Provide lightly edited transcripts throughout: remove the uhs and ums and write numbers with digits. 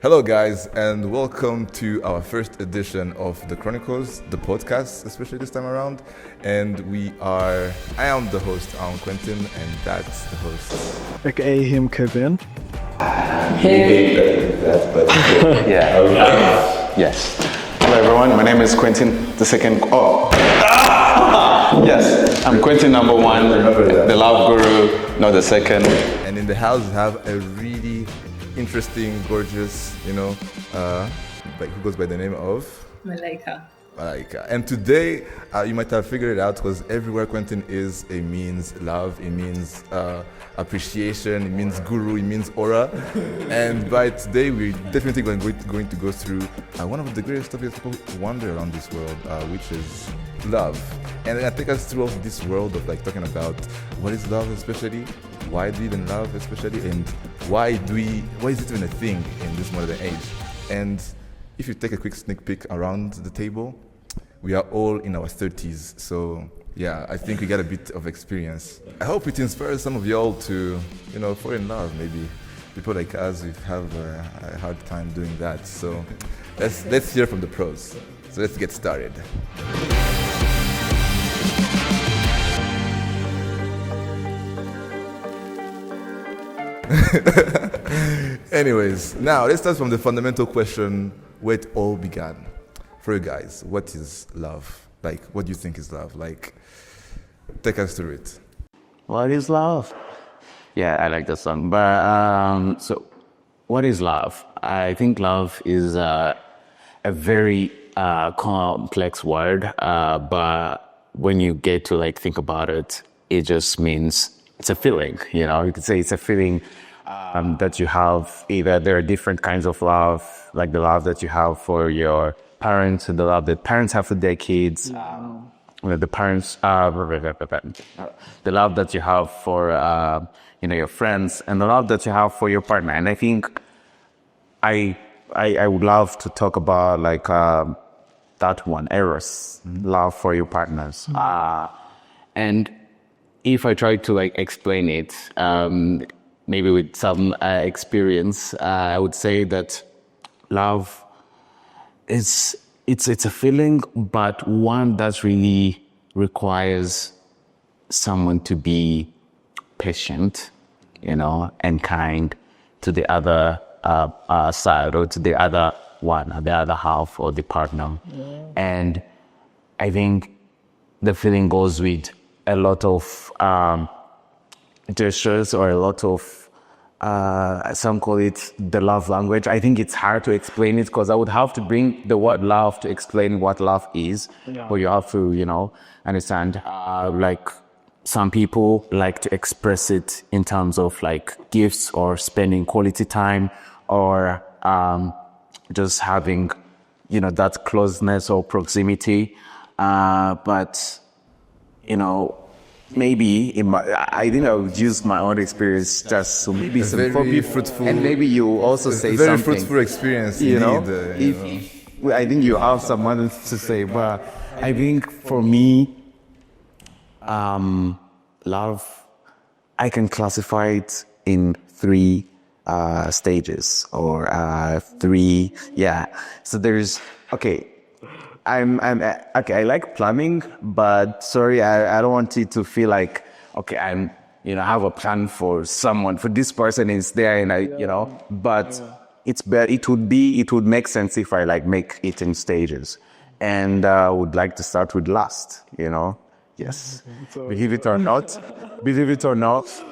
Hello, guys, and welcome to our first edition of the Chronicles, the podcast, especially this time around. And I am the host, Jabo Quentin, and that's the host. AKA him, Kevin. Yes. Hello, everyone. My name is Quentin, the second. Yes. I'm Quentin number one, the love guru, not the second. And in the house, we have a really interesting, gorgeous, who goes by the name of Malaika. And today, you might have figured it out because everywhere Quentin is, it means love, it means appreciation, it means guru, it means aura. And by today, we're definitely going to go through one of the greatest topics people wonder around this world, which is love. And I take us through this world of talking about what is love, especially why do we even love, especially, and why is it even a thing in this modern age? And if you take a quick sneak peek around the table, we are all in our 30s. So yeah, I think we got a bit of experience. I hope it inspires some of y'all to, fall in love. Maybe people like us, we have a hard time doing that. So let's hear from the pros. So let's get started. Anyways, now let's start from the fundamental question where it all began. For you guys, what is love? What do you think is love? Take us through it. What is love? Yeah, I like the song. But so, what is love? I think love is a very complex word. But when you get to think about it, it just means it's a feeling. You could say it's a feeling that you have. Either there are different kinds of love, like the love that you have for your parents, and the love that parents have for their kids. The parents, the love that you have for your friends, and the love that you have for your partner. And I think I would love to talk about that one, eros, love for your partners. And if I try to explain it, maybe with some experience, I would say that love it's a feeling, but one that really requires someone to be patient, and kind to the other side, or to the other one, or the other half, or the partner. Yeah. And I think the feeling goes with a lot of gestures, or a lot of some call it the love language. I think it's hard to explain it because I would have to bring the word love to explain what love is. Yeah. But you have to, understand. Some people like to express it in terms of gifts, or spending quality time, or just having, that closeness or proximity. But maybe I think I would use my own experience just so maybe some very fruitful, and maybe you also say very something. Very fruitful experience. I think you have some others to say, but I think for me, love, I can classify it in three stages, or three. Yeah. So there's I'm okay. I like plumbing, but sorry, I don't want it to feel like I'm have a plan for someone, for this person is there, and but it's better. It would make sense if I make it in stages, and would like to start with lust. Yes, believe it or not,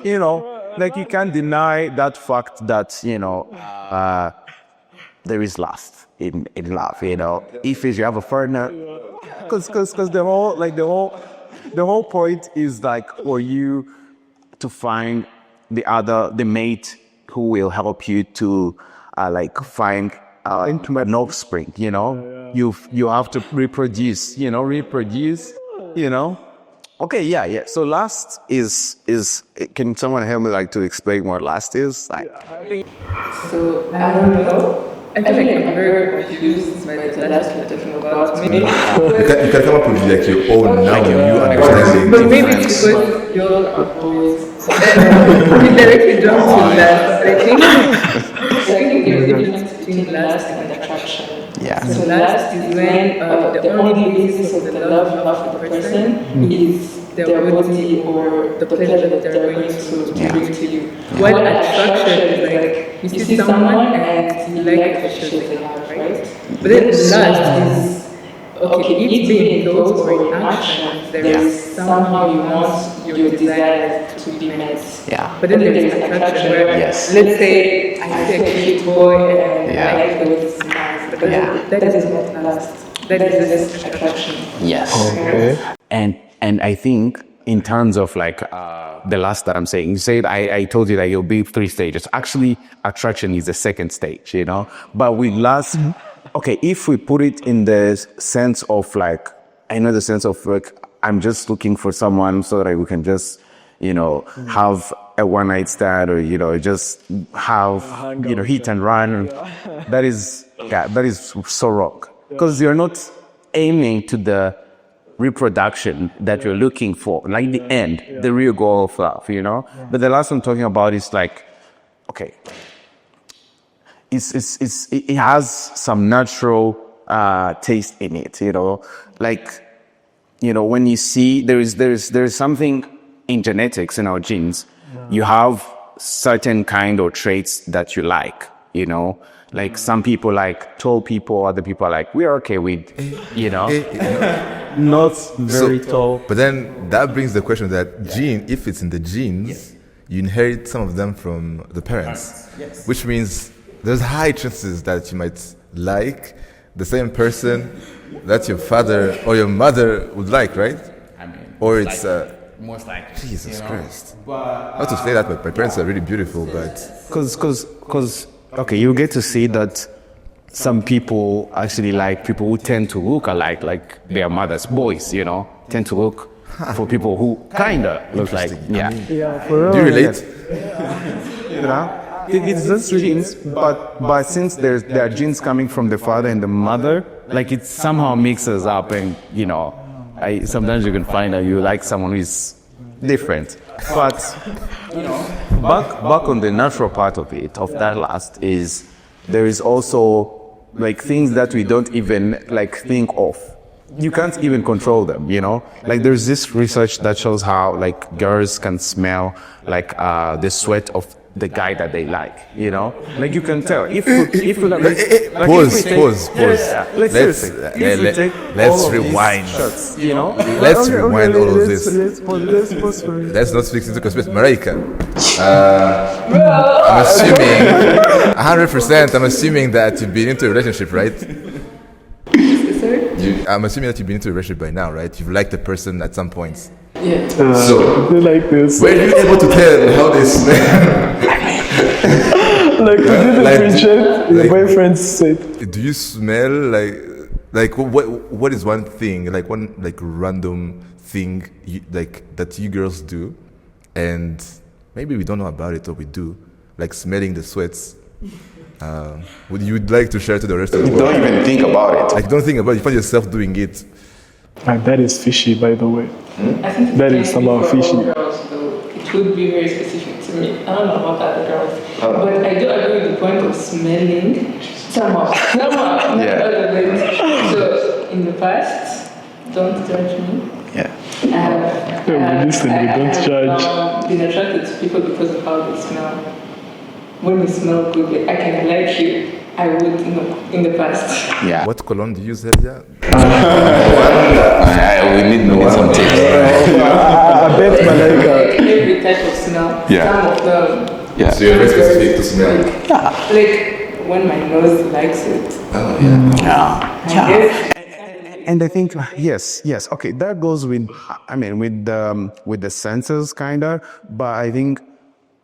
you can't deny that fact that there is lust in love, if you have a partner, because the whole point is for you to find the mate who will help you to find intimate offspring. You have to reproduce. Okay, yeah. So lust is. Can someone help me to explain what lust is? So I don't know. I feel I'm very confused by the last we're talking about. Maybe you can come up with your own now. You understand. But maybe it's because you all are always indirectly jump to that. I think there's difference between lust and attraction. Yeah. So lust is when the only basis of the love you have for the person is their body or the pleasure that they're going to bring to you. While attraction is like you see someone and you like the features they have, right? But then lust is okay, if being in thoughts or in actions, there is somehow you want your desires to be met. Yeah. But then there is attraction where, Yes. let's say, I see a cute boy and I like the way he smiles, but that is not lust. That is just attraction. Yes. Okay. And I think in terms of like the last that I'm saying, you said I told you that you'll be 3 stages. Actually, attraction is the second stage, you know. But with lust, okay, if we put it in the sense of like, I know the sense of like, I'm just looking for someone so that we can just, you know, have a one night stand or, you know, just have, you know, hit and run. That is so wrong. Because you're not aiming to the reproduction that you're looking for, like the end, the real goal of love, you know? But the last one I'm talking about is like, okay, it has some natural taste in it, you know? Like, you know, when you see there is something in genetics, in our genes, you have certain kind of traits that you like, you know? Like some people like tall people, other people are like, we're okay with, you know? Not very tall. But then that brings the question that gene, if it's in the genes, you inherit some of them from the parents, which means there's high chances that you might like the same person that your father or your mother would like, right? I mean, Or it's most likely. Jesus Christ. Not to say that, but my parents are really beautiful, but Because, okay, you get to see that some people actually like people who tend to look alike, like their mother's boys, you know, tend to look for people who kind of look like, yeah. Yeah, for real. do you relate? You know? It's just genes, but since there are genes coming from the father and the mother, like it somehow mixes up, and you know, sometimes you can find that you like someone who is different. But you know, back on the natural part of it, of that last, is there is also like things that we don't even like think of. You can't even control them, you know? Like there's this research that shows how like girls can smell like the sweat of the guy that they like, you know? Like you can tell. If you like, Pause. like seriously, if we take Let's all of these rewind. shots, you know? Let's rewind all of this. Let's pause for it. Let's not speak into conspiracy. Malaika, I'm assuming, 100%, I'm assuming that you've been into a relationship, right? I'm assuming that you've been into a relationship by now, right? You've liked the person at some points. Yeah. So, They like this. were you able to tell how they smell? Like, we did Like, the friendship, your like- boyfriend said. Do you smell like what is one thing, like one like random thing like that you girls do, and maybe we don't know about it or we do, like smelling the sweats? Would you like to share to the rest of the world? Don't even think about it. Like don't think about it. You find yourself doing it. And that is fishy, by the way. I think That it is can be somehow for fishy. all girls, though. It would be very specific to me. I don't know about other girls, but I do agree with the point of smelling. Somehow, not all of it. So in the past, don't judge me. Yeah. Yeah, we listen, we don't judge. I've been attracted to people because of how they smell. When you smell good, I can like you. I would in the past. Yeah. What cologne do you use, Helia? We need some tips. I bet Malaika. Like every type of smell. Yeah. Some of them. Yeah. So you're very specific to smell. Like when my nose likes it. Yeah. I guess. And I think yes, okay, that goes with, I mean, with the senses kinda, but I think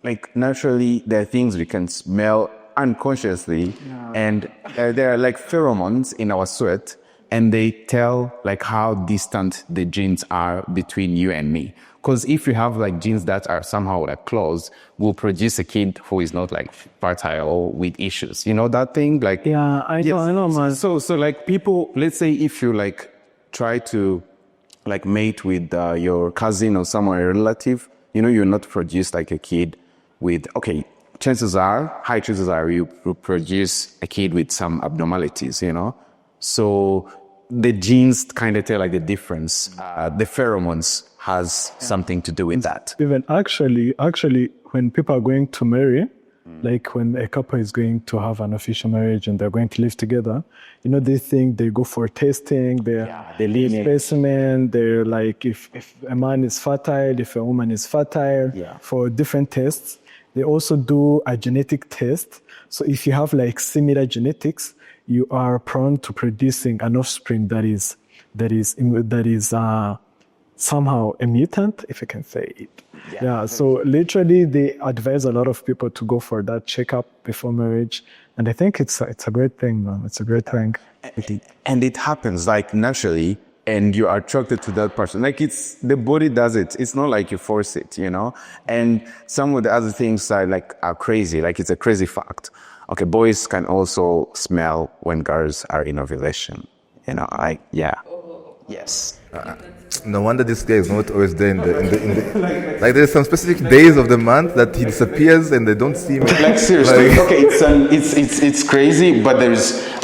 like naturally there are things we can smell unconsciously, and there are like pheromones in our sweat, and they tell like how distant the genes are between you and me. Because if you have like genes that are somehow like close, will produce a kid who is not like fertile or with issues. You know that thing? Like Yeah, I know, man. So like people, let's say if you like try to like mate with your cousin or someone, a relative, you know, you're not produce like a kid with, okay, high chances are you will produce a kid with some abnormalities, So the genes kind of tell like the difference. The pheromones has something to do with that. Even actually, when people are going to marry, like when a couple is going to have an official marriage and they're going to live together, they think they go for testing, they specimen, they're like, if a man is fertile, if a woman is fertile, for different tests. They also do a genetic test. So if you have like similar genetics, you are prone to producing an offspring that is somehow a mutant, if I can say it. Yeah, so literally they advise a lot of people to go for that checkup before marriage. And I think it's a great thing, man. It's a great thing. And it happens like naturally, and you are attracted to that person. Like the body does it. It's not like you force it, And some of the other things are crazy. Like it's a crazy fact. Okay, boys can also smell when girls are in ovulation. Yes. No wonder this guy is not always there in the like there's some specific days of the month that he disappears and they don't see him. Like seriously, okay, it's crazy, but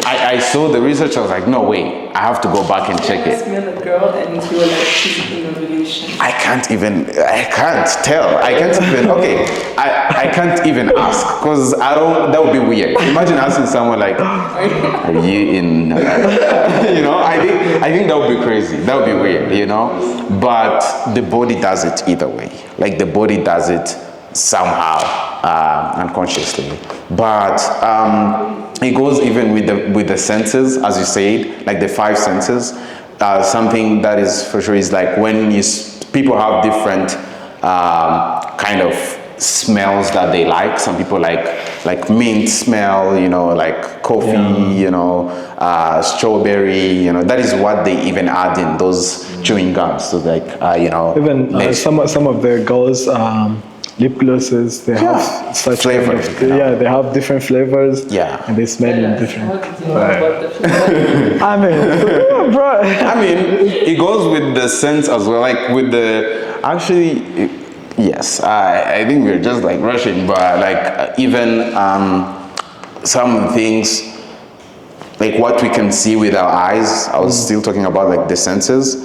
I saw the research. I was like, no way, I have to go back and check it. Smell a girl and you were like, she's in ovulation. I can't tell. I can't even ask because that would be weird. Imagine asking someone like, are you in? I think that would be crazy. That would be weird, But the body does it either way. Like the body does it somehow unconsciously. But it goes even with the senses, as you said, like the 5 senses. Something that is for sure is like when people have different kind of smells that they like. Some people like mint smell, like coffee, strawberry, that is what they even add in those chewing gums. So like, even some of the girls' lip glosses, they have such flavors. They have different flavors. Yeah, and they smell in different. Bro. It goes with the sense as well. Like with the yes, I think we're just like rushing, but like even some things like what we can see with our eyes. I was still talking about like the senses.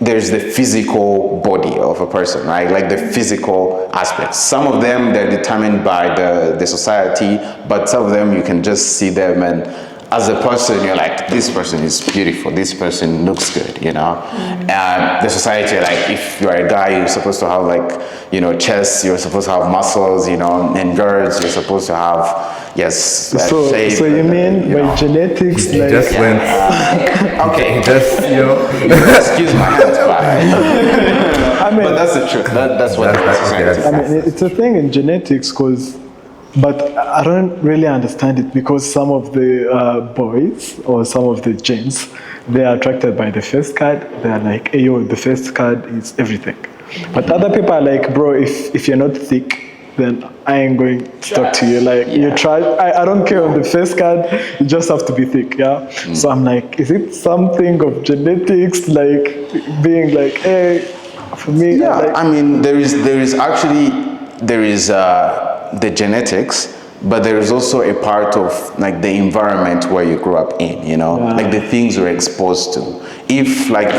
There's the physical body of a person, right? Like the physical aspects. Some of them they're determined by the society, but some of them you can just see them and as a person, you're like, this person is beautiful, this person looks good, And the society, like, if you're a guy, you're supposed to have, like, chest, you're supposed to have muscles, and girls, you're supposed to have, so you mean by genetics, He just went. okay. Just, Excuse my hands, but that's the truth. That's what society says. it's a thing in genetics but I don't really understand it because some of the boys or some of the gents, they are attracted by the first card. They are like, hey, yo, the first card is everything. But other people are like, bro, if you're not thick, then I ain't going to talk to you. Like, you try, I don't care on the first card, you just have to be thick, So I'm like, is it something of genetics, like being like, hey, for me? Yeah, there is the genetics, but there is also a part of like the environment where you grew up in, like the things you're exposed to. If like,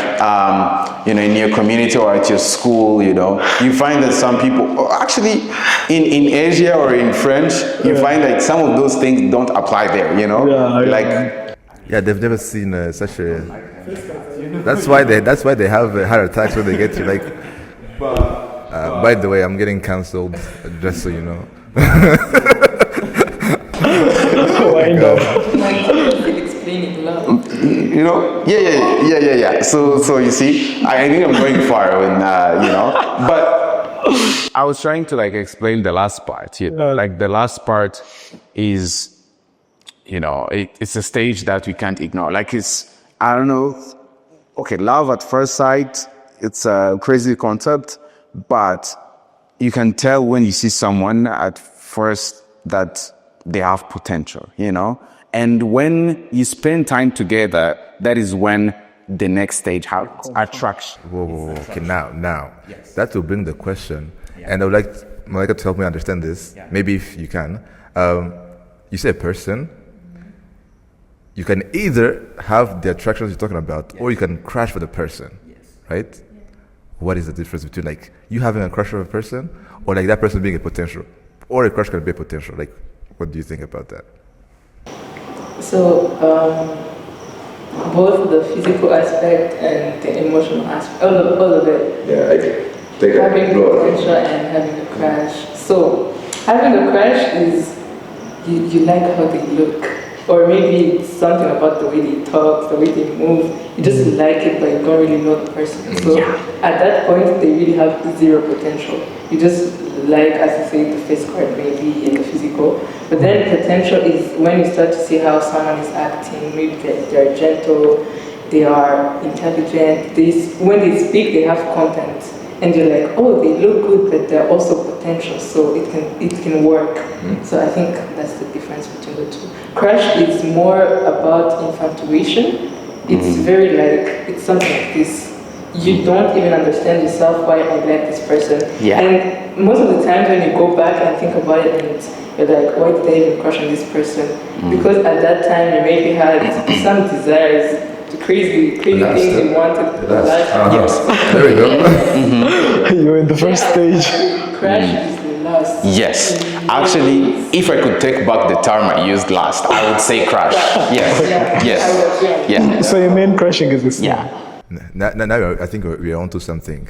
in your community or at your school, you find that some people, actually in Asia or in French, you find like some of those things don't apply there, they've never seen such a. That's why they have heart attacks when they get to like. By the way, I'm getting cancelled, just so you know. Wind up. Explaining love. Yeah. So you see, I think I'm going far when, but I was trying to like explain the last part. Like the last part is, it's a stage that we can't ignore. Like I don't know. Okay, love at first sight. It's a crazy concept, but you can tell when you see someone at first that they have potential, And when you spend time together, that is when the next stage happens. Attraction. Whoa. Okay, now. Yes. That will bring the question. Yeah. And I would like Malaika, to help me understand this, maybe if you can, you say a person, you can either have the attractions you're talking about, or you can crush for the person, right? What is the difference between like you having a crush on a person, or like that person being a potential, or a crush can be a potential? Like, what do you think about that? So, both the physical aspect and the emotional aspect, all of it. Yeah, I take having the potential and having a crush. So, having a crush is you like how they look, or maybe it's something about the way they talk, the way they move. You just like it, but you don't really know the person. So, at that point, they really have zero potential. You just like, as you say, the face card maybe and the physical. But then potential is when you start to see how someone is acting. Maybe they're gentle, they are intelligent. When they speak, they have content, and you're like, oh, they look good, but they're also potential. So it can work. So I think that's the difference between the two. Crush is more about infatuation. It's very like it's something like this. You don't even understand yourself why I like this person. Yeah. And most of the times when you go back and think about it, and you're like, why did I even crush on this person? Because at that time you maybe had some desires, the crazy things you wanted to like. Yes. There we go. You're in the first stage. Crush is the last. Yes. Actually, if I could take back the term I used last, I would say crush. Yes. Yes. Yeah. So your main crushing is this. Yeah. Now I think we're onto something.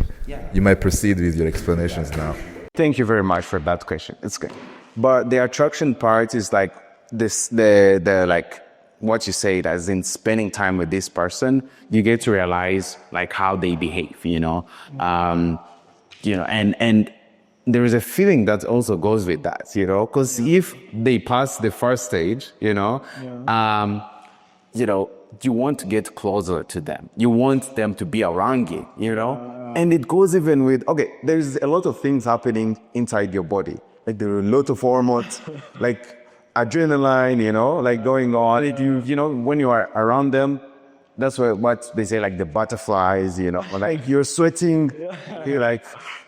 You might proceed with your explanations now. Thank you very much for that question. It's good. But the attraction part is like this, the like what you said, as in spending time with this person, you get to realize like how they behave, and there is a feeling that also goes with that, because if they pass the first stage, you want to get closer to them. You want them to be around you, And it goes even with, there's a lot of things happening inside your body. Like there are a lot of hormones, like adrenaline, like going on. When you are around them, that's what they say, like the butterflies, like you're sweating,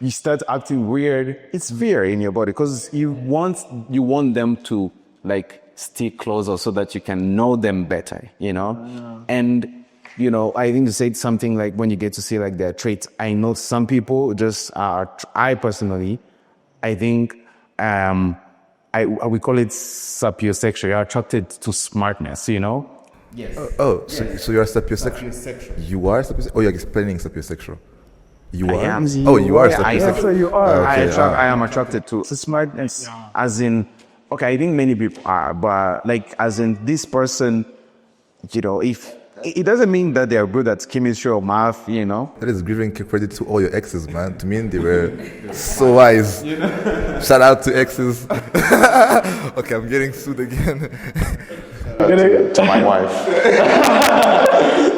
you start acting weird. It's fear in your body because you want them to like stick closer so that you can know them better, And, I think you said something like when you get to see like their traits, I know some people just are, I personally, I think, we call it sapiosexual. You're attracted to smartness, Yes. So you're sapiosexual. You are sapiosexual? Oh, you're explaining sapiosexual. You are? You are sapiosexual. So you are. I am attracted to smartness, as in, I think many people are, but like, as in this person, if it doesn't mean that they are good at chemistry or math, That is giving credit to all your exes, man. To me, they were so wise. Shout out to exes. Okay, I'm getting sued again. To my wife.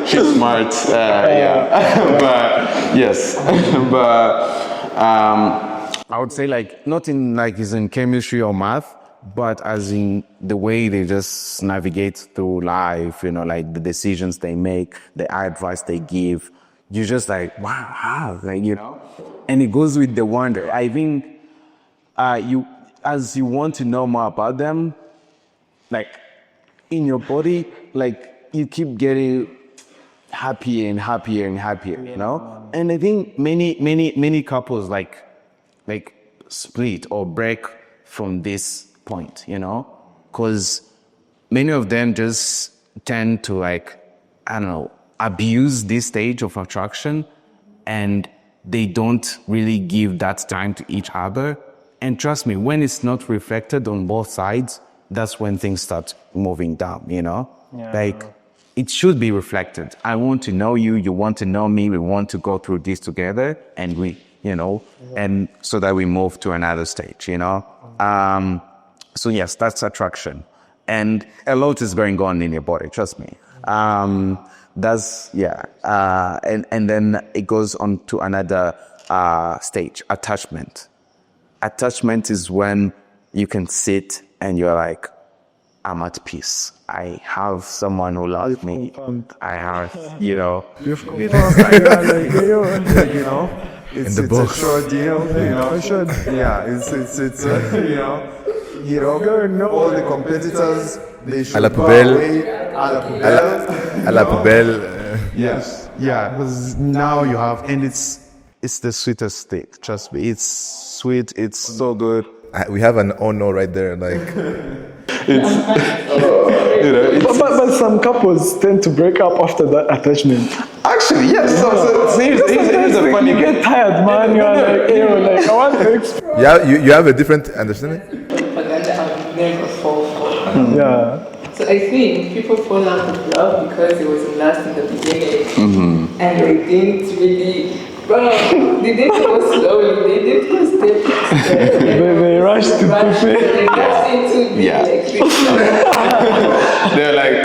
She's smart. But yes, but I would say like not in like is in chemistry or math, but as in the way they just navigate through life, like the decisions they make, the advice they give. You're just like, wow, like, and it goes with the wonder. I think as you want to know more about them, like in your body, like you keep getting happier and happier and happier, And I think many couples like split or break from this point, because many of them just tend to abuse this stage of attraction, and they don't really give that time to each other. And trust me, when it's not reflected on both sides, that's when things start moving down, Like it should be reflected. I want to know you, you want to know me, we want to go through this together, and we, and so that we move to another stage, So yes, that's attraction. And a lot is going on in your body, trust me. And then it goes on to another stage, attachment. Attachment is when you can sit and you're like, I'm at peace. I have someone who loves me. I have, the it's box. a short deal, you know. It's you know, all the competitors, they should À la go poubelle. away. À la poubelle. À la poubelle. Yes, yeah, because now you have, and it's the sweetest steak. Trust me, it's sweet. It's so good. We have an oh no right there. Like, But some couples tend to break up after that attachment. Actually, yes. So here's the When funny you get tired, man, you're like, I want to explore. yeah, you have a different understanding. Propaganda I would never fall for. Yeah. So I think people fall out of love because it wasn't last in the beginning, and they didn't really. Well, they didn't go slowly. They didn't go step by step. They rushed to Rushed, they rushed into the Yeah. like this. They're like,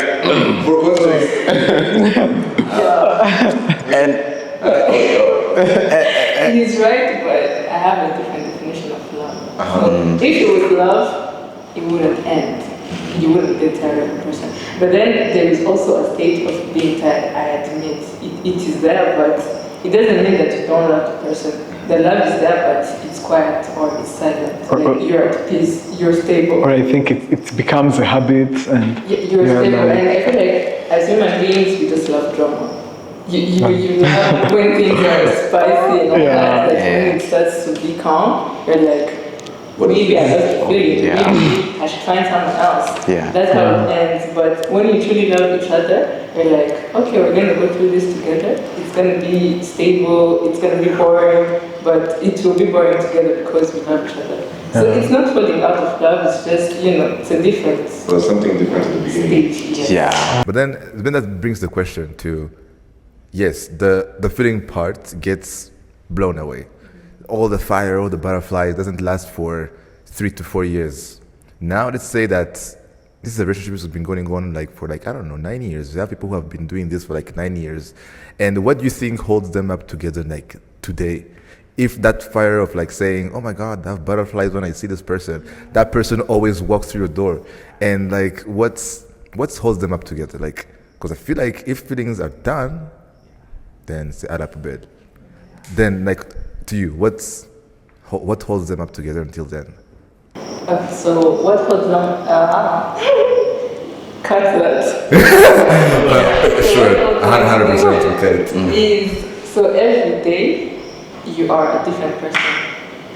and He's right, but I have a different definition of love. So if it was love, it wouldn't end. You wouldn't get tired of a person. But then there is also a state of being tired. I admit it is there, but it doesn't mean that you don't love the person. The love is there, but it's quiet or it's silent. Like you're at peace, you're stable. Or I think it becomes a habit and You're yeah, stable, like- and I feel like as human beings, we just love drama. You love when things are spicy and all that. Like when it starts to be calm, you're like, maybe I lost the feeling. Yeah. Maybe I should find someone else. Yeah. That's how it ends. But when you truly love each other, you're like, okay, we're gonna go through this together. It's gonna be stable. It's gonna be boring, but it will be boring together because we love each other. So it's not falling out of love. It's just it's a different So something different at the beginning. stage. Yes. yeah. But then that brings the question to, yes, the feeling part gets blown away. All the fire, all the butterflies doesn't last for 3 to 4 years. Now let's say that this is a relationship that's been going on for I don't know, 9 years. We have people who have been doing this for 9 years. And what do you think holds them up together today? If that fire of saying, oh my God, I have butterflies when I see this person, that person always walks through your door. And what's holds them up together? Because I feel like if feelings are done, then say add up a bit. Then to you, what holds them up together until then? So what holds them? Cut that. Sure, 100% okay. Is so every day you are a different person.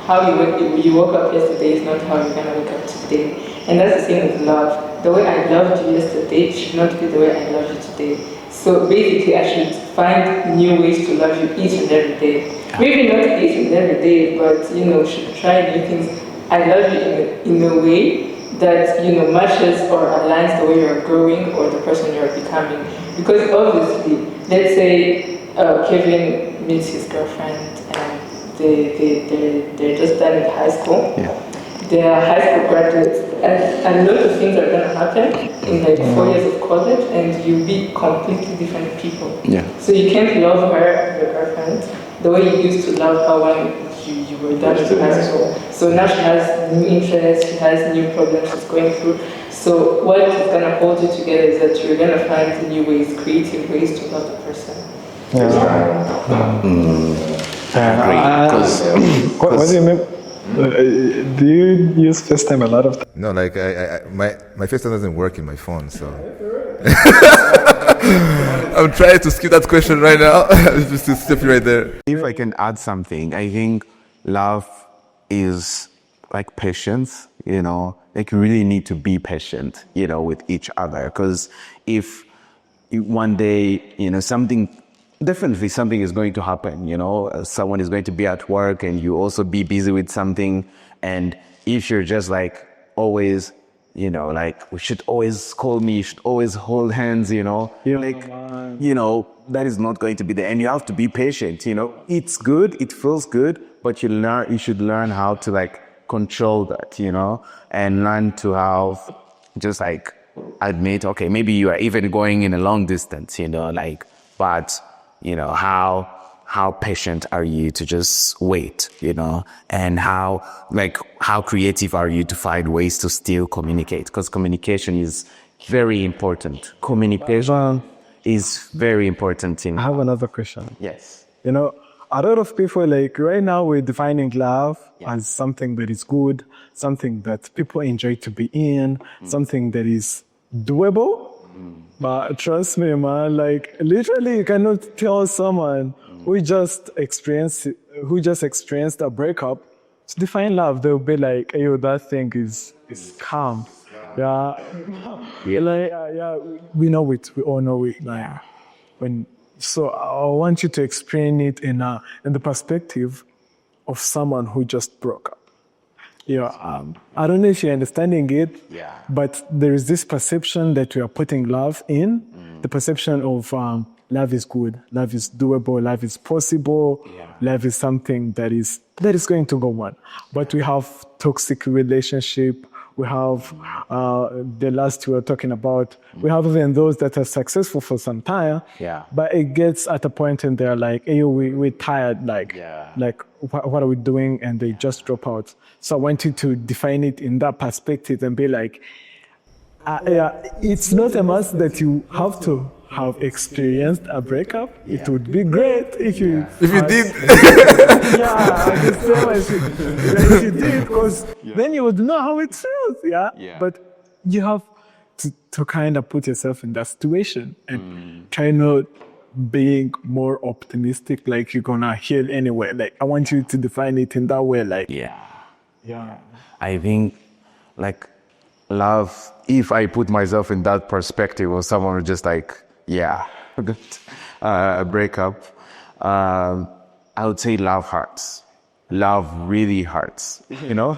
How you woke up yesterday is not how you're gonna wake up today, and that's the same with love. The way I loved you yesterday should not be the way I love you today. So basically, I should find new ways to love you each and every day. Maybe not each and every day, but should try new things. I love you in a way that matches or aligns the way you're growing or the person you're becoming. Because obviously, let's say Kevin meets his girlfriend and they're just done with high school. Yeah. They are high school graduates, and a lot of things are going to happen in 4 years of college, and you'll be completely different people. Yeah. So you can't love her, your girlfriend, the way you used to love her when you were done with high school. So now she has new interests, she has new problems she's going through. So what is going to hold you together is that you're going to find new ways, creative ways to love the person. What do you mean? Do you use FaceTime a lot of time? No, my FaceTime doesn't work in my phone, so I'm trying to skip that question right now. Just to skip it right there. If I can add something, I think love is like patience, you really need to be patient, with each other. Because if one day, something is going to happen, someone is going to be at work and you also be busy with something. And if you're just always, we should always call me, you should always hold hands, that is not going to be there. And you have to be patient, it's good, it feels good, but you should learn how to control that, and learn to have just admit, okay, maybe you are even going in a long distance, but how patient are you to just wait, and how creative are you to find ways to still communicate? Because communication is very important. Communication is very important I have another question. Yes. a lot of people, like right now, we're defining love as something that is good, something that people enjoy to be in, something that is doable. But trust me, man, like literally you cannot tell someone who just experienced a breakup to define love. They'll be like, "Yo, that thing is calm." Yeah. Like, we know it. We all know it. Like, so I want you to explain it in the perspective of someone who just broke up. I don't know if you're understanding it, but there is this perception that we are putting love in, the perception of love is good, love is doable, love is possible, love is something that is going to go on. But we have toxic relationship, we have the last we were talking about, we have even those that are successful for some time, but it gets at a point and they're like, hey, we're tired, like what are we doing? And they just drop out. So I want you to define it in that perspective and be like, it's not a must that you have to have experienced a breakup. It would be great if you did. If you did, because then you would know how it feels. But you have to kind of put yourself in that situation and try not being more optimistic, like you're gonna heal anyway. Like I want you to define it in that way, like I think like love, if I put myself in that perspective of someone who just like a breakup, I would say love hurts. Love really hurts, you know?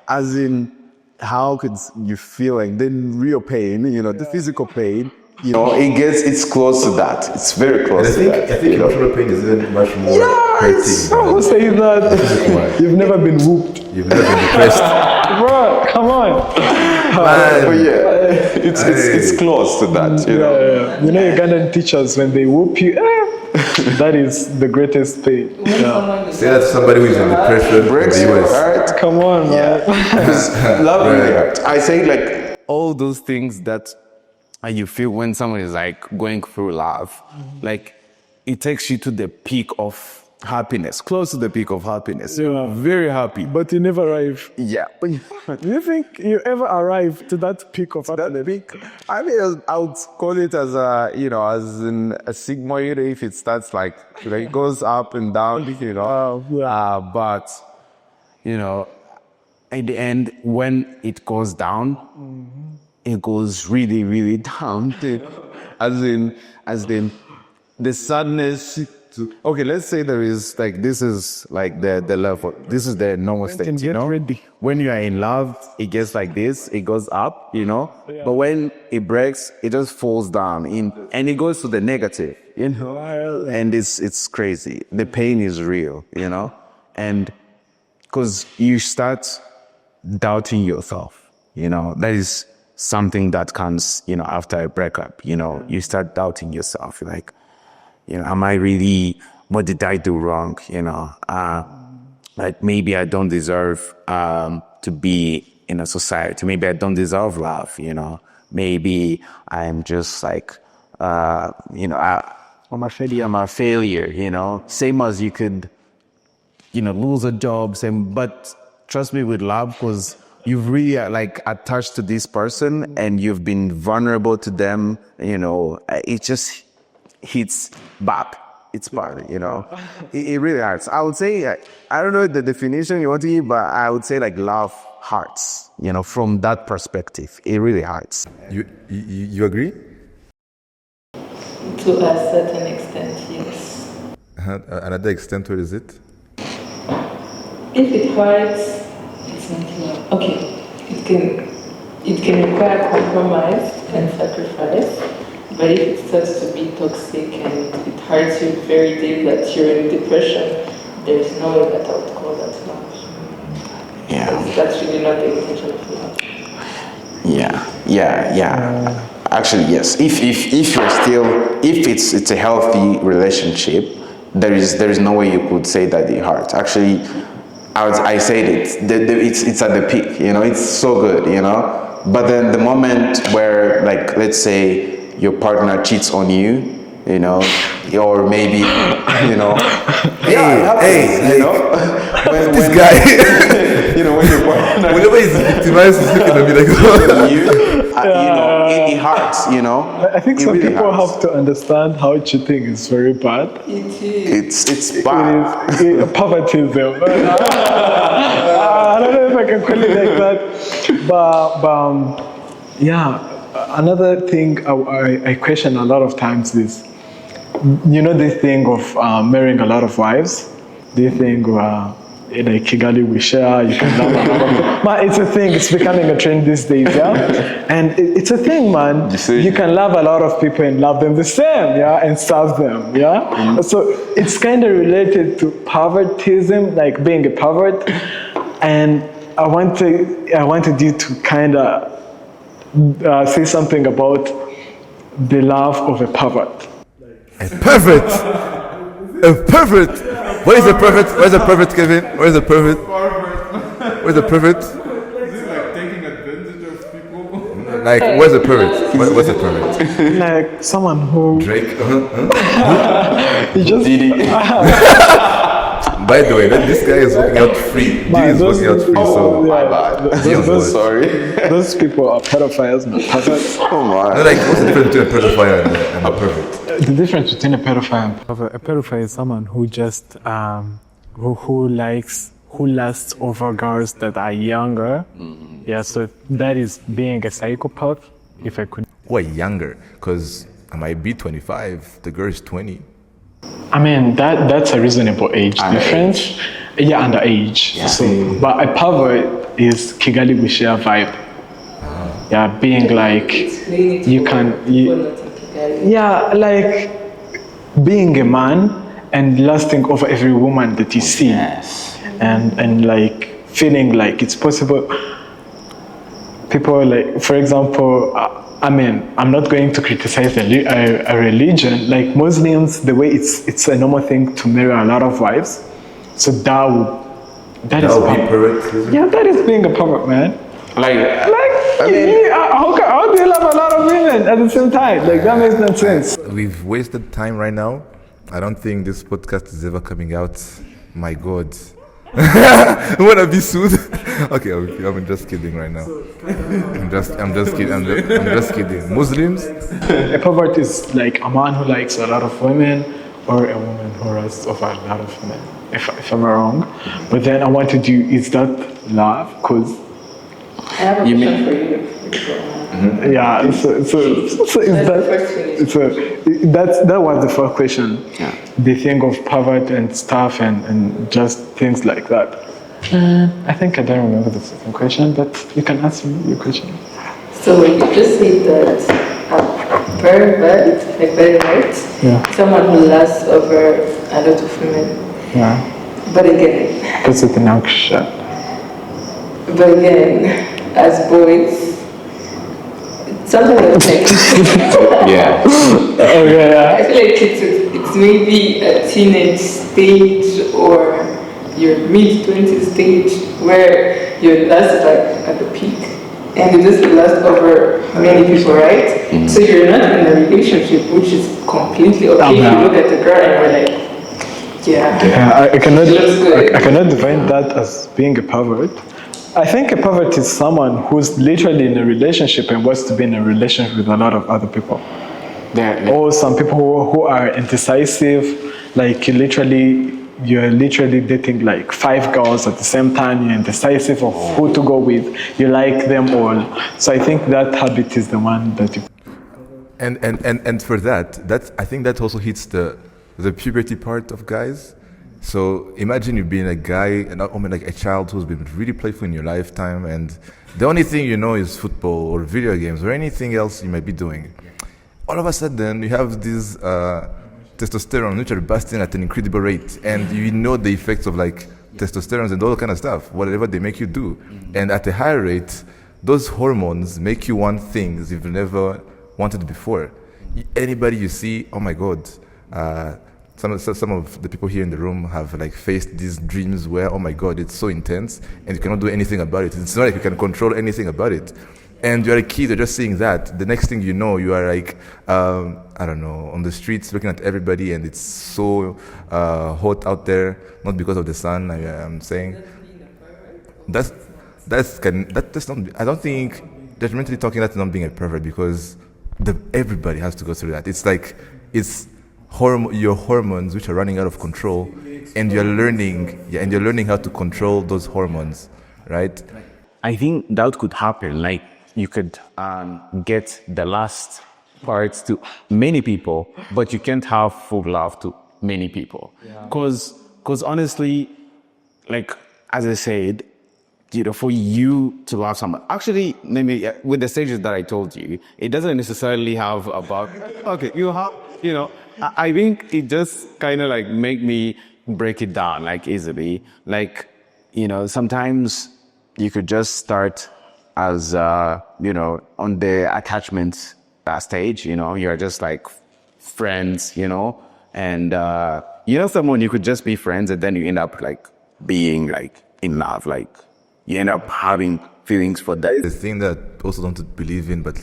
As in, how could you feel like the real pain, the physical pain, it's close to that. It's very close to that. I think emotional pain is even much more hurting. Who say that? You've never been whooped. You've never been depressed. Bro, come on. But it's close to that, you know. You know, Ugandan teachers, when they whoop you, that is the greatest pain. Say that to somebody who is in depression. Breaks your heart. Come on, man. Love really hurts. I say like all those things that you feel when someone is like going through love, like it takes you to the peak of happiness, close to the peak of happiness. You're very happy. But you never arrive. Yeah. Do you think you ever arrive to that peak of happiness? I mean, I would call it as as in a sigmoid if it starts like it goes up and down, But, at the end, when it goes down, it goes really, really down. as in the sadness. Okay, let's say there is like, this is like the level, this is the normal state, ready. When you are in love, it gets like this, it goes up, but when it breaks, it just falls down and it goes to the negative, and it's crazy. The pain is real, and because you start doubting yourself, that is something that comes, after a breakup, you start doubting yourself, like, am I really, what did I do wrong? Like maybe I don't deserve to be in a society. Maybe I don't deserve love, Maybe I'm just like, I'm a failure, Same as you could, lose a job, but trust me with love, because you've really like attached to this person and you've been vulnerable to them, it just hits back. It's bad, It really hurts. I would say, I don't know the definition you want to give, but I would say like love hurts, from that perspective. It really hurts. You agree? To a certain extent, yes. Another extent, where is it? If it hurts, it's not love. Okay, it can require compromise and sacrifice. But if it starts to be toxic and it hurts you very deep that you're in depression, there's no way that I would call that love. That's really not the intention of love. Actually, yes. If you're still, if it's a healthy relationship, there is no way you could say that it hurts. Actually, I said it's at the peak. It's so good. But then the moment where, like, let's say your partner cheats on you, you know, or maybe, you know, Hey, you know, this guy. you know, when your partner Whenever he's victimized, he's looking at me like, you know, it hurts, you know. I think It some really people hurts. have to understand how cheating is very bad. It's bad. Poverty is there. I don't know if I can call it like that. But yeah, another thing I question a lot of times is, you know, this thing of marrying a lot of wives. This thing like Kigali we share, you can love a lot of them. Man, it's a thing, it's becoming a trend these days, yeah? And it's a thing, man. You can love a lot of people and love them the same, yeah? And serve them, yeah? So it's kind of related to pervertism, like being a pervert. And I wanted you to kind of say something about the love of a pervert. a pervert. A pervert. What is a pervert? Where's a pervert, Kevin? Where's a pervert? Where's a pervert? Is it like taking advantage of people? Like, where's a pervert? What's a pervert? Like someone who Drake? you just By the way, this guy is working out free. He is working out free, so My bad. Be on board. Sorry. those people are pedophiles, not perverts. Oh my. No, like, what's the difference between a pedophile and a pervert? The difference between a pedophile and A pedophile is someone who just who lusts over girls that are younger. Yeah, so that is being a psychopath. If I could. Who are younger? Because I might be 25, the girl is 20. I mean, that's a reasonable age difference. Yeah, underage. Yeah. So, but a pervert is Kigali we share vibe. Yeah, being like yeah, like being a man and lusting over every woman that you see, and like feeling like it's possible. People like, for example, I mean, I'm not going to criticize a religion. Like Muslims, the way it's a normal thing to marry a lot of wives. So that is Be pervert. yeah, that is being a pervert, man. Like, I mean, how do you love a lot of women at the same time? Like that makes no sense. We've wasted time right now. I don't think this podcast is ever coming out. My God. I wanna be sued. Okay, I'm just kidding right now. I'm just kidding. I'm just kidding. Muslims? A pervert is like a man who likes a lot of women, or a woman who lusts over a lot of men. If I'm wrong, but then I wanted you. Is that love? Cause I have a question for you. yeah. So is that was the first question. Yeah. The thing of pervert and stuff and just things like that. I think I don't remember the second question, but you can ask me your question. So you just said that a pervert, like pervert, someone who lusts over a lot of women. Yeah. But again, Puts it in action. as boys, sometimes I feel like yeah. Oh yeah. I feel like it's maybe a teenage stage or your mid-20s stage where your lust is like at the peak and you just lust over many people, right? So you're not in a relationship, which is completely okay. If you look at the girl and you're like, Yeah, I cannot. Looks good. I cannot define that as being a pervert. I think a pervert is someone who's literally in a relationship and wants to be in a relationship with a lot of other people. Or some people who are indecisive, like you're literally dating like 5 girls at the same time, you're indecisive of who to go with, you like them all. So I think that habit is the one that you... And for that I think that also hits the puberty part of guys. So imagine you being a guy, and like a child who's been really playful in your lifetime, and the only thing you know is football or video games or anything else you might be doing. All of a sudden, you have these testosterone which are busting at an incredible rate, and you know the effects of like testosterone and all that kind of stuff, whatever they make you do. And at a higher rate, those hormones make you want things you've never wanted before. Anybody you see, oh my God. Some of the people here in the room have like faced these dreams where, oh my God, it's so intense and you cannot do anything about it. It's not like you can control anything about it. and you're a kid, you're just seeing that. The next thing you know, you are like, I don't know, on the streets looking at everybody, and it's so hot out there, not because of the sun, I'm saying. That's not, I don't think, judgmentally talking, that's not being a pervert, because everybody has to go through that. It's like, it's your hormones which are running out of control, and you're learning how to control those hormones, right? I think that could happen. Like you could get the last parts to many people, but you can't have full love to many people. Because honestly, like as I said, for you to love someone, actually, maybe with the stages that I told you, it doesn't necessarily have about, okay, you have, I think it just kind of like make me break it down like easily. Like, sometimes you could just start as, on the attachment stage, you're just like friends, and, someone you could just be friends, and then you end up like being like in love, like you end up having feelings for that. The thing that I also don't believe in, but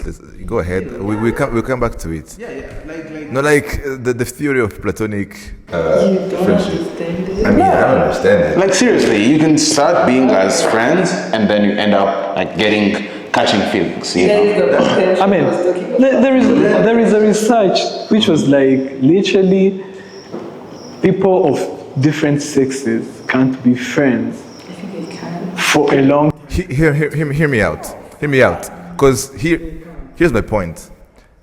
go ahead. We'll come back to it. The theory of platonic friendship. I mean, I don't understand it. Like seriously, you can start being as friends, and then you end up like catching feelings. I mean, there is a research which was like literally people of different sexes can't be friends for a long. Hear me out. Because here's my point.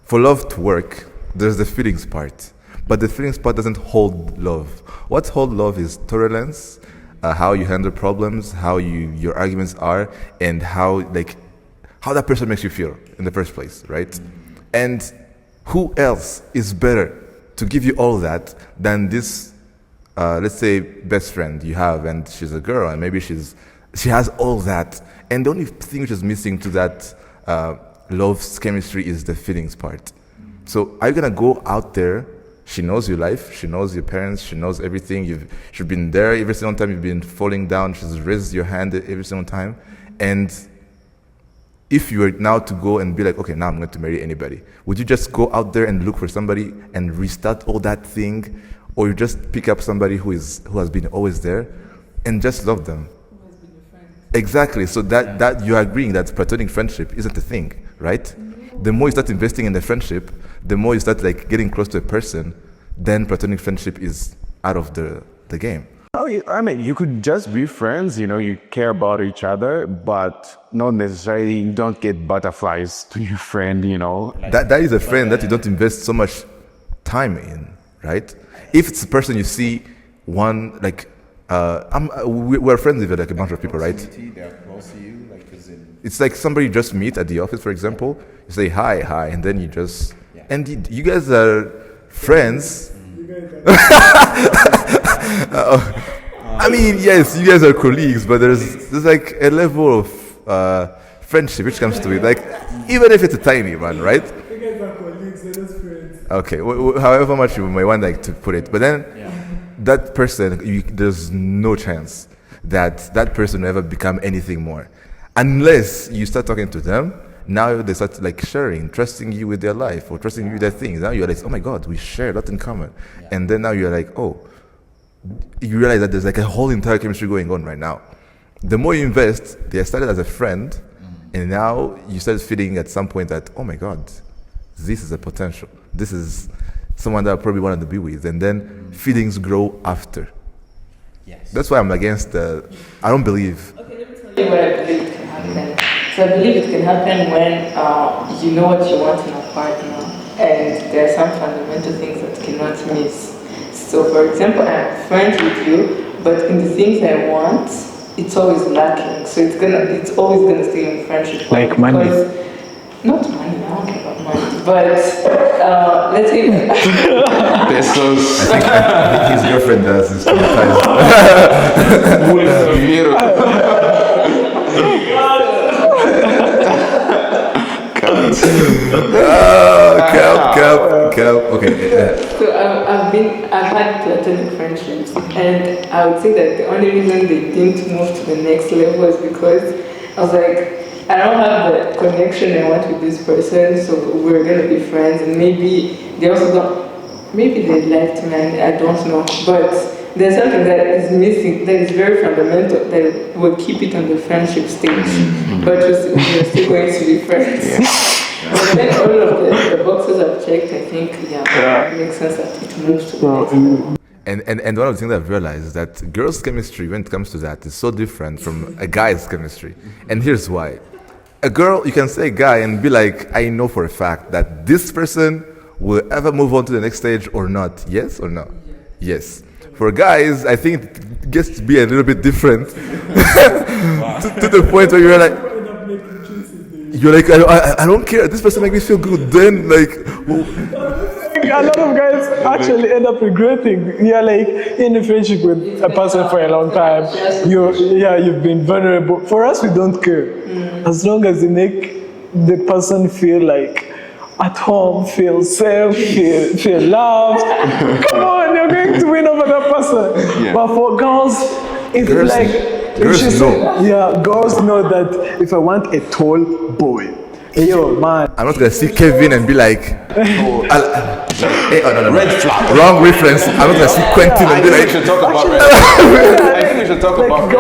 For love to work, there's the feelings part, but the feelings part doesn't hold love. What holds love is tolerance, how you handle problems, how your arguments are, and how that person makes you feel in the first place, right? And who else is better to give you all that than this, let's say, best friend you have, and she's a girl, and maybe she has all that, and the only thing which is missing to that love's chemistry is the feelings part. So are you gonna go out there? She knows your life, she knows your parents, she knows everything. She's been there every single time you've been falling down. She's raised your hand every single time. And if you were now to go and be like, okay, now I'm going to marry anybody, would you just go out there and look for somebody and restart all that thing, or you just pick up somebody who has been always there and just love them? Exactly. So that you're agreeing that platonic friendship isn't a thing, right? The more you start investing in the friendship, the more you start like getting close to a person, then platonic friendship is out of the game. I mean, you could just be friends, you care about each other, but not necessarily, you don't get butterflies to your friend, That is a friend that you don't invest so much time in, right? If it's a person you see one, like, we're friends with like a bunch of people, right? It's like somebody you just meet at the office, for example. You say hi, and then you just, and you guys are friends. I mean, yes, you guys are colleagues, but there's like a level of friendship which comes to it. Like, even if it's a tiny one, right? You guys are colleagues, they're just friends. Okay, however much you may want like to put it, but then that person, there's no chance that person will ever become anything more, unless you start talking to them. Now they start like sharing, trusting you with their life or trusting you with their things. Now you're like, oh my God, we share a lot in common. And then now you're like, oh, you realize that there's like a whole entire chemistry going on right now. The more you invest, they started as a friend, and now you start feeling at some point that, oh my God, this is a potential. This is someone that I probably wanted to be with. And then feelings grow after. Yes. That's why I'm against I don't believe. Okay, let me tell you what I believe can happen. So I believe it can happen when you know what you want in a partner, and there are some fundamental things that cannot miss. So for example, I'm friends with you, but in the things I want, it's always lacking. So it's always gonna stay in friendship. Like money. Not money, I don't care about money. But let's say Pesos. I think his girlfriend does. It's Cap. Okay. So I've had platonic friendships, and I would say that the only reason they didn't move to the next level is because I was like, I don't have the connection I want with this person, so we're gonna be friends. And maybe they also don't. Maybe they liked me, and I don't know. But there's something that is missing, that is very fundamental, that will keep it on the friendship stage. But we're still going to be friends. But then all of the boxes I've checked, I think, it makes sense that it moves to the next level. And one of the things I've realized is that girls' chemistry, when it comes to that, is so different from a guy's chemistry. And here's why. A girl, you can say a guy and be like, I know for a fact that this person will ever move on to the next stage or not. Yes or no? Yes. For guys, I think it gets to be a little bit different. to the point where you're like, I don't care. This person makes me feel good. Then, like, a lot of guys actually end up regretting. You're like in a friendship with a person for a long time. You've been vulnerable. For us, we don't care. As long as you make the person feel like at home, feel safe, feel loved. Come on, you're going to win over that person. Yeah. But for girls, it's girls know. Girls know that if I want a tall boy, yo, man. I'm not gonna see Kevin and be like, no. Red flag. Wrong reference. I'm not gonna see Quentin and be like. We should talk about red flag. I think we should talk about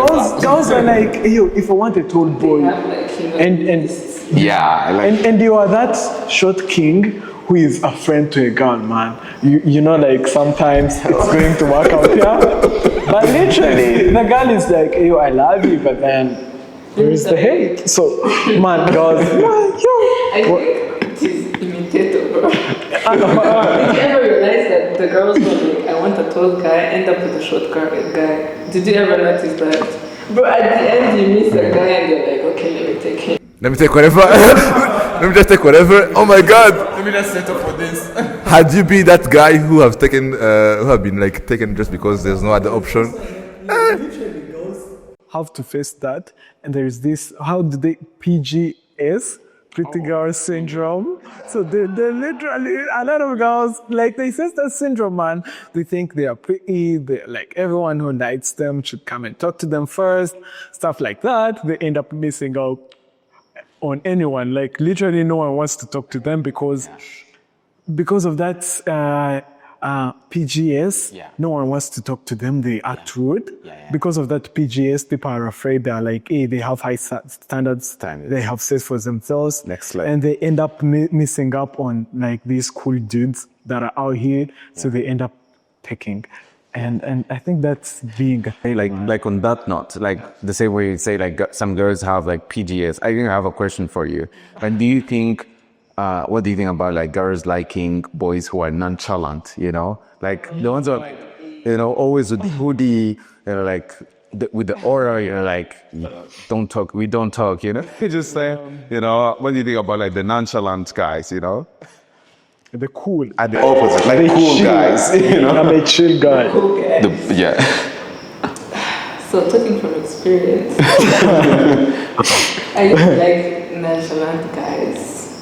girls are like, yo, if I want a tall boy, and you are that short king who is a friend to a girl, man. You know, like sometimes it's going to work out here. But literally, the girl is like, yo, I love you, but then there is the hate. So, man, girls, I think it is imitator, bro. Did you ever realize that the girls who are like, I want a tall guy, end up with a short guy? Did you ever notice that? But at the end, you miss a guy and you're like, okay, let me take him. Let me take whatever. Let me just take whatever. Oh my God. Let me just settle for this. Had you be that guy who have been like taken just because there's no other option? Have to face that, and there is this, how do they, PGS, pretty girl syndrome. So they're literally, a lot of girls, like they sense that syndrome, man. They think they are pretty, they're like everyone who likes them should come and talk to them first, stuff like that. They end up missing out on anyone, like literally no one wants to talk to them because of that PGS, no one wants to talk to them, they act rude. Because of that PGS, people are afraid, they're like, hey, they have high standards, they have sex for themselves, and they end up missing up on like these cool dudes that are out here, so they end up taking. And I think that's being like on that note, like the same way you say like some girls have like PGS. I think I have a question for you. And do you think what do you think about like girls liking boys who are nonchalant, you know? Like the ones who are, you know, always with the hoodie, you know, like with the aura, you know, like don't talk, we don't talk, you know? You just say, you know, what do you think about like the nonchalant guys, you know? The cool. At the opposite, like the cool guys, you know? I'm a chill guy. Cool guy. So talking from experience, I used to like nonchalant guys.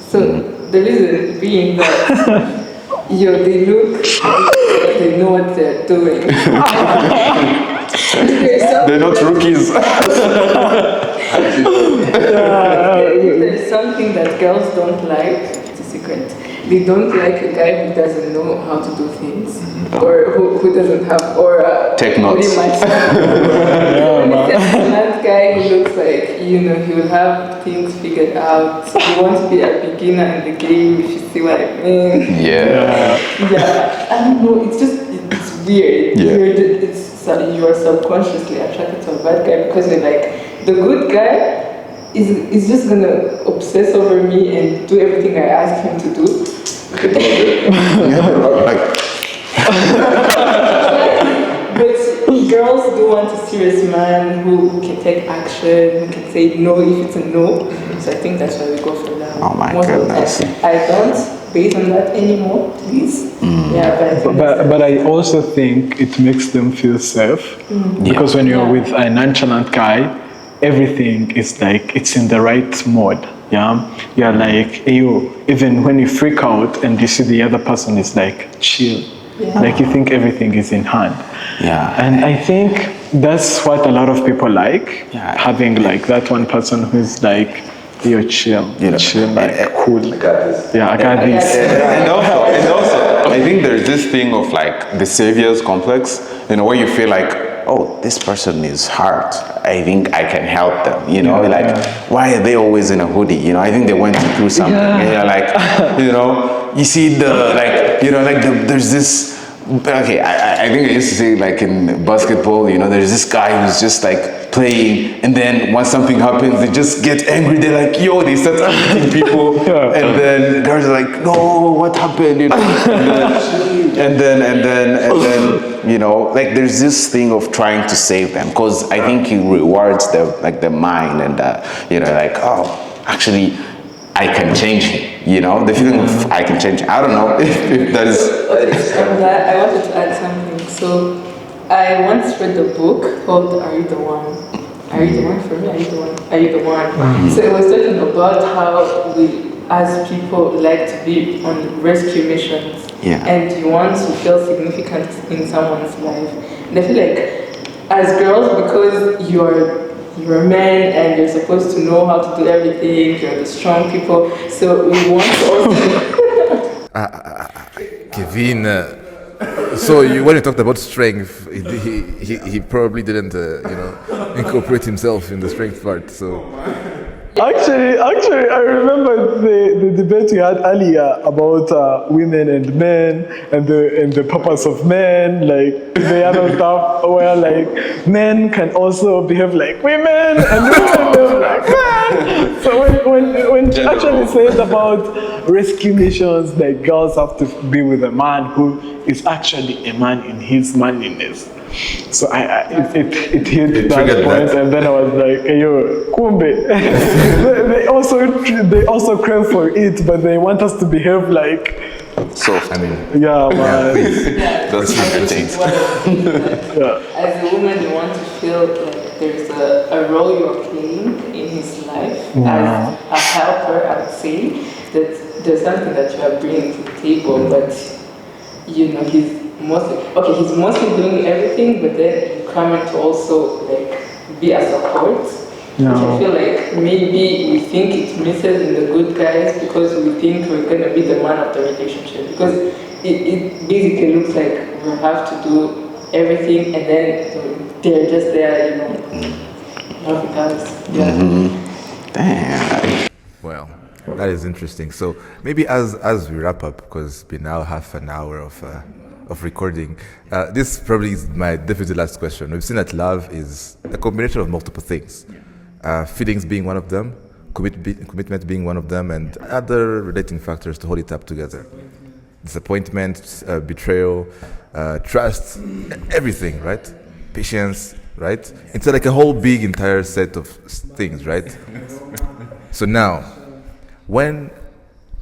So the reason being that they look like they know what they're doing. They're not rookies. There's something that girls don't like, it's a secret. They don't like a guy who doesn't know how to do things, or who doesn't have aura. Take notes. That guy who looks like, you know, he will have things figured out. He wants to be a beginner in the game, if you see what I mean. Yeah. I don't know, it's weird. Yeah. You are subconsciously attracted to a bad guy because you're like, the good guy is just gonna obsess over me and do everything I ask him to do. But girls do want a serious man who can take action, who can say no if it's a no. So I think that's why we go for that. Oh my goodness. I don't base on that anymore, please. But I also think it makes them feel safe because when you're with a nonchalant guy, everything is like it's in the right mode. You're like, even when you freak out and you see the other person is like chill, like you think everything is in hand. And I think that's what a lot of people like, having like that one person who's like You're chill. You know, Chill, like cool. I got this. Yeah, I got this. And also, I think there's this thing of like the savior's complex, you know, where you feel like, oh, this person is hurt. I think I can help them, you know, why are they always in a hoodie? You know, I think they went through something. And you're like, you know, you see there's this, okay, I think I used to say like in basketball, you know, there's this guy who's just like playing, and then once something happens, they just get angry. They're like, yo, they start hitting people, and then guys are like, no, what happened? You know, and then, you know, like there's this thing of trying to save them, because I think it rewards the mind, and you know, like, oh, actually, I can change him, you know, the feeling of I can change him. I don't know if that is... I wanted to add something. So, I once read a book called Are You the One? Are you the one for me? Are you the one? Are you the one? So it was talking about how we, as people, like to be on rescue missions. Yeah. And you want to feel significant in someone's life. And I feel like, as girls, because you're men and you're supposed to know how to do everything, you're the strong people, so we want to also... Kevin, so when you talked about strength, he probably didn't, incorporate himself in the strength part, so... Actually, I remember the debate we had earlier about women and men and the purpose of men, like the other stuff where like men can also behave like women and women behave like men. So when she actually said about rescue missions, like girls have to be with a man who is actually a man in his manliness. So it hit that point, and then I was like, hey, yo, kumbe. they also crave for it, but they want us to behave like... Soft. I mean... Yeah, man. That's interesting. As a woman, you want to feel like there's a role you're playing in his life. As a helper, I would say, that there's something that you are bringing to the table, but, you know, he's mostly doing everything, but then you come in to also like be a support. Which I feel like maybe we think it misses in the good guys because we think we're gonna be the man of the relationship. Because it basically looks like we have to do everything, and then they're just there, you know, nothing else. Yeah. Damn. Well, that is interesting. So maybe as we wrap up, because we now have an hour of recording, this probably is my definitely last question. We've seen that love is a combination of multiple things. Feelings being one of them, commitment being one of them, and other relating factors to hold it up together. Disappointment, betrayal, trust, everything, right? Patience, right? It's like a whole big entire set of things, right? So now,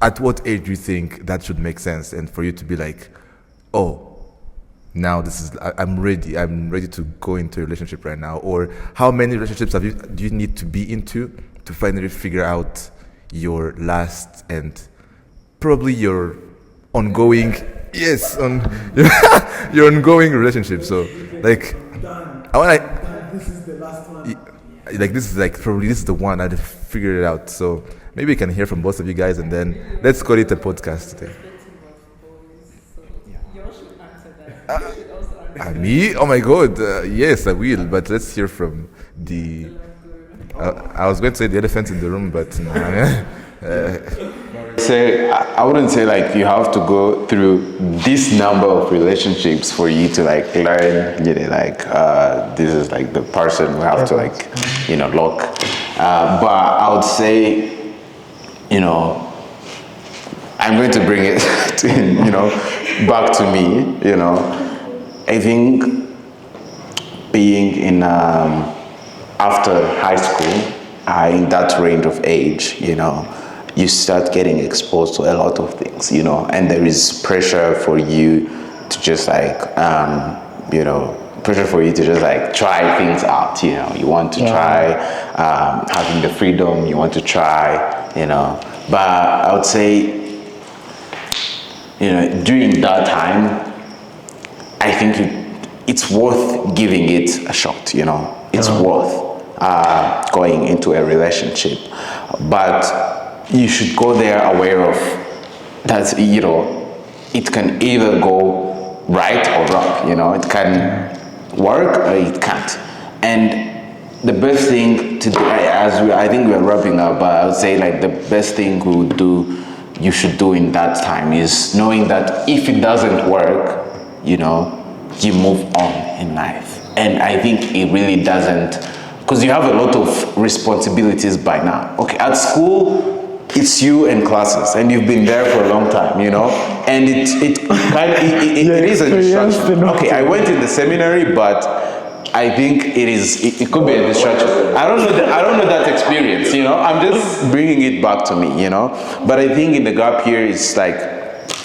at what age do you think that should make sense, and for you to be like, oh, now I'm ready to go into a relationship right now? Or how many relationships do you need to be into to finally figure out your last and probably your ongoing your ongoing relationship? So like, This is the last one. Like this is the one I figured it out. So maybe we can hear from both of you guys, and then let's call it a podcast today. Me? Oh my God! Yes, I will. But let's hear from the. I was going to say the elephant in the room, but I wouldn't say like you have to go through this number of relationships for you to like learn, you know, like this is like the person we have to like, you know, lock. But I would say, you know, I'm going to bring it to, you know, back to me, you know. I think being in after high school, in that range of age, you know, you start getting exposed to a lot of things, you know, and there is pressure for you to just like, you know, try things out, you know. You want to try having the freedom, you want to try, you know. But I would say, you know, during that time, I think it's worth giving it a shot, you know. It's worth going into a relationship. but you should go there aware of that, it can either go right or wrong, it can work or it can't. And the best thing to do, I think we're wrapping up, but I would say like the best thing you should do in that time is knowing that if it doesn't work, you move on in life. And I think it really doesn't, because you have a lot of responsibilities by now. Okay, at school, it's you and classes, and you've been there for a long time, and it is a distraction. Okay, I went in the seminary, but I think it could be a distraction. I don't know that experience, I'm just bringing it back to me, but I think in the gap year, it's like,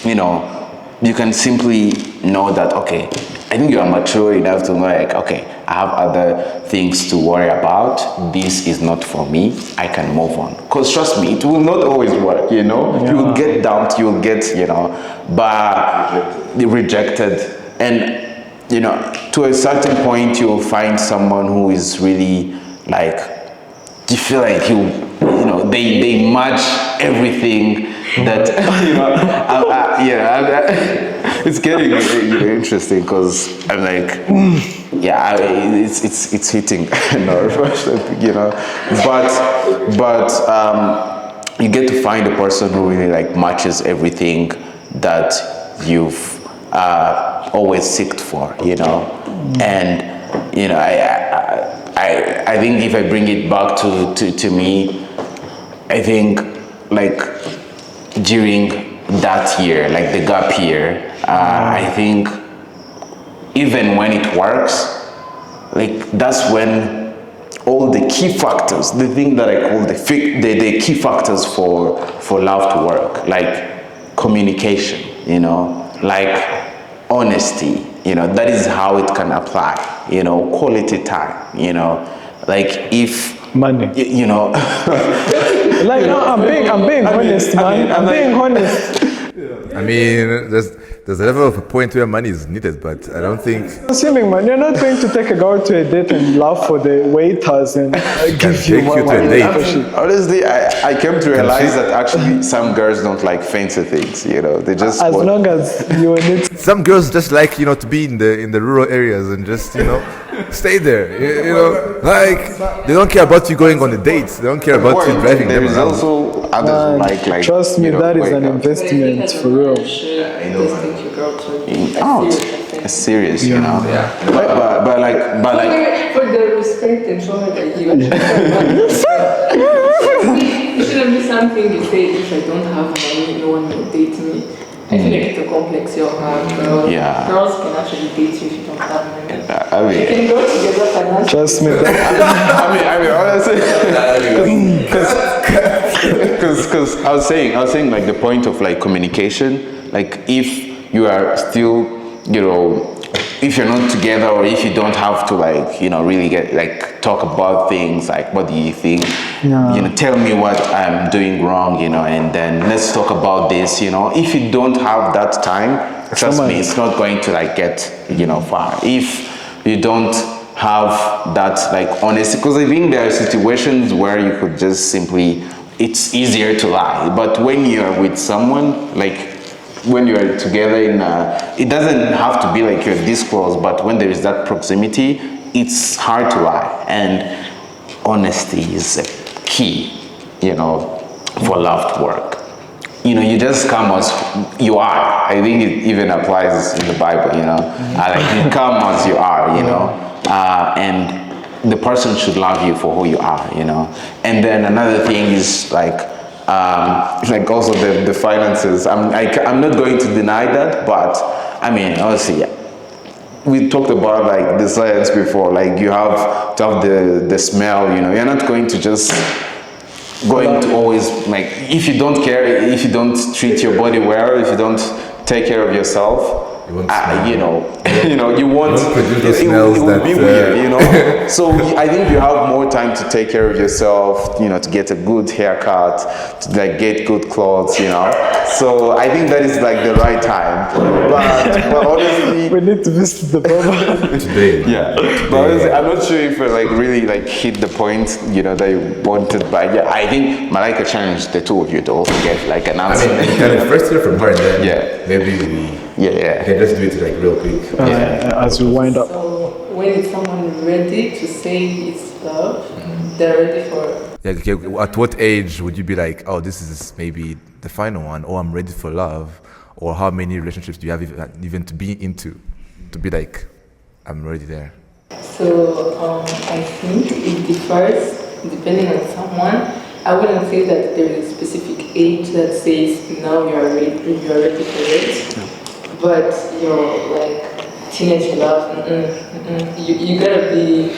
you can simply know that, okay, I think you are mature enough to know, like, okay, I have other things to worry about. This is not for me. I can move on. Because trust me, it will not always work, You will get dumped, you will get, but rejected. And, to a certain point, you'll find someone who is really, like, you feel like they match everything that, it's getting interesting because I'm like, it's hitting nerve, but you get to find a person who really like matches everything that you've always seeked for, and I think if I bring it back to me, I think like during that year, like the gap year, I think even when it works, like that's when all the key factors, the thing that I call the key factors for love to work, like communication, like honesty, that is how it can apply, quality time, like if money, like no, I'm being honest, man. I'm being honest. I mean, there's a level of a point where money is needed, but I don't think. Assuming, man, you're not going to take a girl to a date and laugh for the waiters and give you more money. Honestly, I came to realize that actually some girls don't like fancy things. They just as long as you need. Some girls just like to be in the rural areas and just stay there. Like they don't care about you going on a date. They don't care about you driving them around. There is also others like. Trust me, that is an investment for real. It's serious, But like. For the respect and show that you it shouldn't be something you say, if I don't have money, no one will date me. I feel like it's a complex you have. Girls can actually date you if you don't have money. You can go together financially. Trust me. Honestly, because I was saying like the point of like communication, like if you are still, if you're not together or if you don't have to like, really get like talk about things like what do you think, tell me what I'm doing wrong, and then let's talk about this, if you don't have that time, trust me, it's not going to like get, far. If you don't have that like honesty, because I think there are situations where you could just simply, it's easier to lie, but when you're with someone, like when you're together it doesn't have to be like you're this close, but when there is that proximity, it's hard to lie, and honesty is a key, for love to work. You just come as you are. I think it even applies in the Bible, like you come as you are, and the person should love you for who you are, And then another thing is like also the finances. I'm not going to deny that, but I mean, honestly, we talked about like the science before. Like you have to have the smell. You're not going to just always like if you don't care, if you don't treat your body well, if you don't take care of yourself, You won't smell. You want Don't produce those it smells would that, be weird. So I think you have more time to take care of yourself, to get a good haircut, to like get good clothes, So I think that is like the right time. But honestly, We need to visit the barber. Today. yeah. But honestly, I'm not sure if I like really like hit the point, that you wanted. But yeah, I think Malaika challenged the two of you to also get like an I answer. mean, you can first hear from her and then Yeah. maybe we Yeah. can just do it like real quick. As we wind up. So when is someone ready to say it's love, they're ready for Yeah, okay, at what age would you be like, oh, this is maybe the final one, or I'm ready for love? Or how many relationships do you have even to be into to be like, I'm already there? So I think it differs depending on someone. I wouldn't say that there is a specific age that says now you are ready for it. But your like teenage love, you gotta be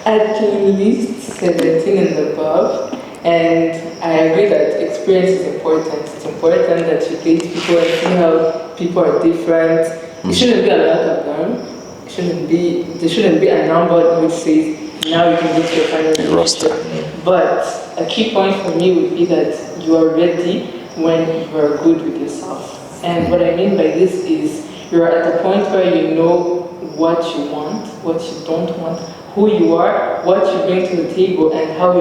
at least 17 and above. And I agree that experience is important. It's important that you date people and see how people are different. It shouldn't be a lot of them. There shouldn't be a number which says now you can go to your final relationship. But a key point for me would be that you are ready when you are good with yourself. And what I mean by this is you're at a point where you know what you want, what you don't want, who you are, what you bring to the table, and how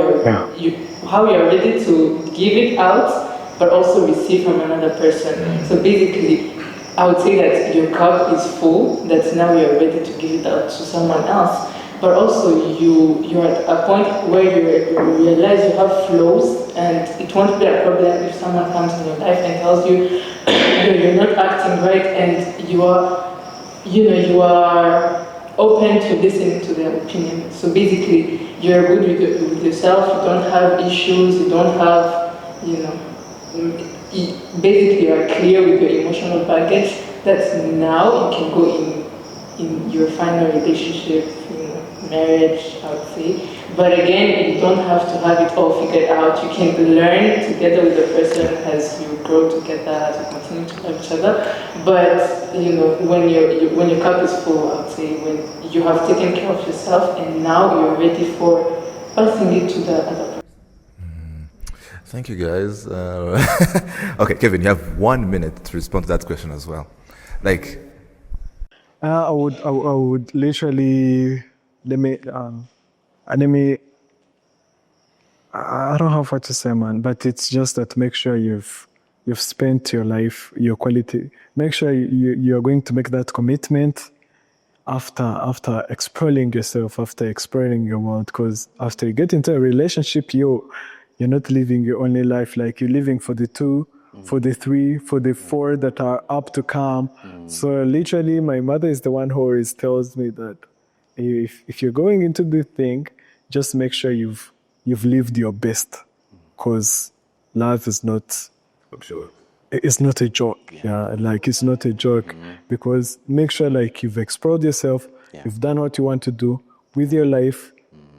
you're ready to give it out, but also receive from another person. So basically, I would say that your cup is full, that now you're ready to give it out to someone else. But also you're at a point where you realize you have flaws, and it won't be a problem if someone comes in your life and tells you you're not acting right, and you are open to listening to their opinion. So basically, you're good with yourself, you don't have issues, you don't have, basically you're clear with your emotional baggage, that now you can go in your final relationship, marriage, I would say. But again, you don't have to have it all figured out. You can learn together with the person as you grow together, as you continue to love each other. But when your cup is full, I would say, when you have taken care of yourself and now you're ready for passing it to the other person. Thank you, guys. Okay, Kevin, you have 1 minute to respond to that question as well. Like, I would literally let me. I don't have what to say, man. But it's just that make sure you've spent your life, your quality. Make sure you're going to make that commitment after exploring yourself, after exploring your world. Because after you get into a relationship, you're not living your only life. Like you're living for the 2, for the 3, for the 4 that are up to come. So literally, my mother is the one who always tells me that if you're going into the thing, just make sure you've lived your best, because love is not. I'm sure. It's not a joke. Like it's not a joke, because make sure like you've explored yourself, you've done what you want to do with your life.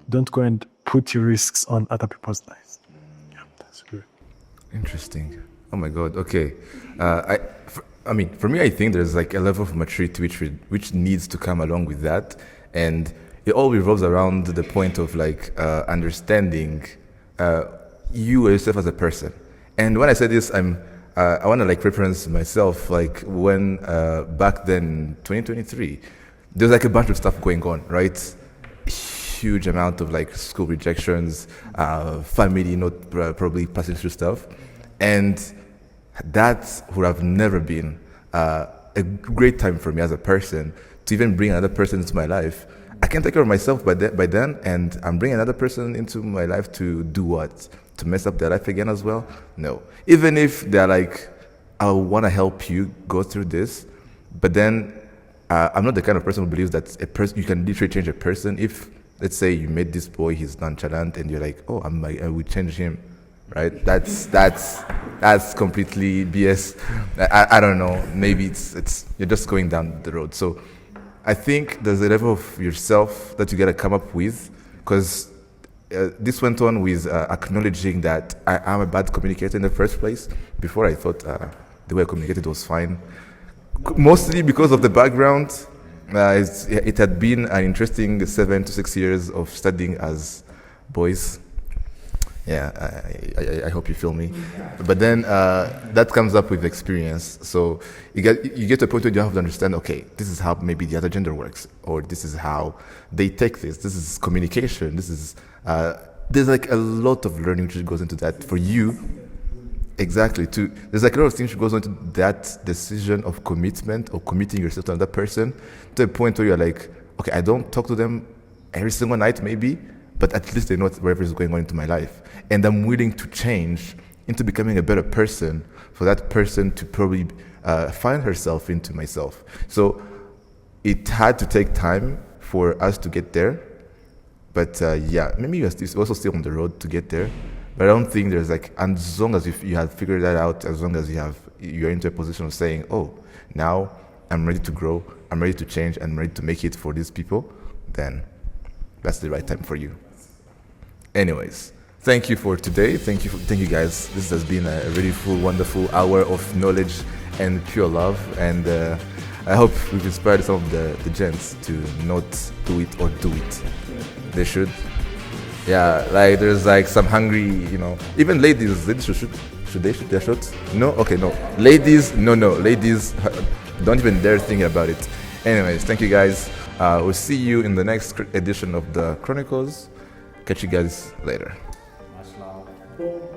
Don't go and put your risks on other people's lives. Yeah, that's good. Interesting. Oh my God. Okay. For me, I think there's like a level of maturity which needs to come along with that, and it all revolves around the point of like understanding you yourself as a person. And when I say this, I want to like reference myself, like when back then, 2023, there's like a bunch of stuff going on, right? Huge amount of like school rejections, family not probably passing through stuff, and that would have never been a great time for me as a person to even bring another person into my life. I can't take care of myself by then, and I'm bringing another person into my life to do what? To mess up their life again as well? No. Even if they're like, I want to help you go through this, but then I'm not the kind of person who believes that you can literally change a person. If, let's say, you met this boy, he's nonchalant, and you're like, oh, I will change him, right? That's completely BS. I don't know. Maybe it's you're just going down the road. So I think there's a level of yourself that you got to come up with, because this went on with acknowledging that I'm a bad communicator in the first place. Before I thought the way I communicated was fine. mostly because of the background. It had been an interesting 7 to 6 years of studying as boys. Yeah, I hope you feel me. But then that comes up with experience. So you get to a point where you have to understand, okay, this is how maybe the other gender works, or this is how they take this. This is communication. This is there's like a lot of learning which goes into that for you. Exactly. There's like a lot of things that goes into that decision of commitment or committing yourself to another person to a point where you're like, okay, I don't talk to them every single night maybe, but at least they know whatever is going on into my life. And I'm willing to change into becoming a better person for that person to probably find herself into myself. So it had to take time for us to get there. But yeah, maybe you're also still on the road to get there. But I don't think there's like, and as long as you have figured that out, as long as you're into a position of saying, oh, now I'm ready to grow, I'm ready to change, I'm ready to make it for these people, then that's the right time for you. Anyways, thank you for today. Thank you guys. This has been a really full, wonderful hour of knowledge and pure love. And I hope we've inspired some of the gents to not do it or do it. They should. Yeah, like there's like some hungry, even ladies should they shoot their shots? No? Okay, no. Ladies, no. Ladies, don't even dare think about it. Anyways, thank you guys. We'll see you in the next edition of the Chronicles. Catch you guys later. Much love.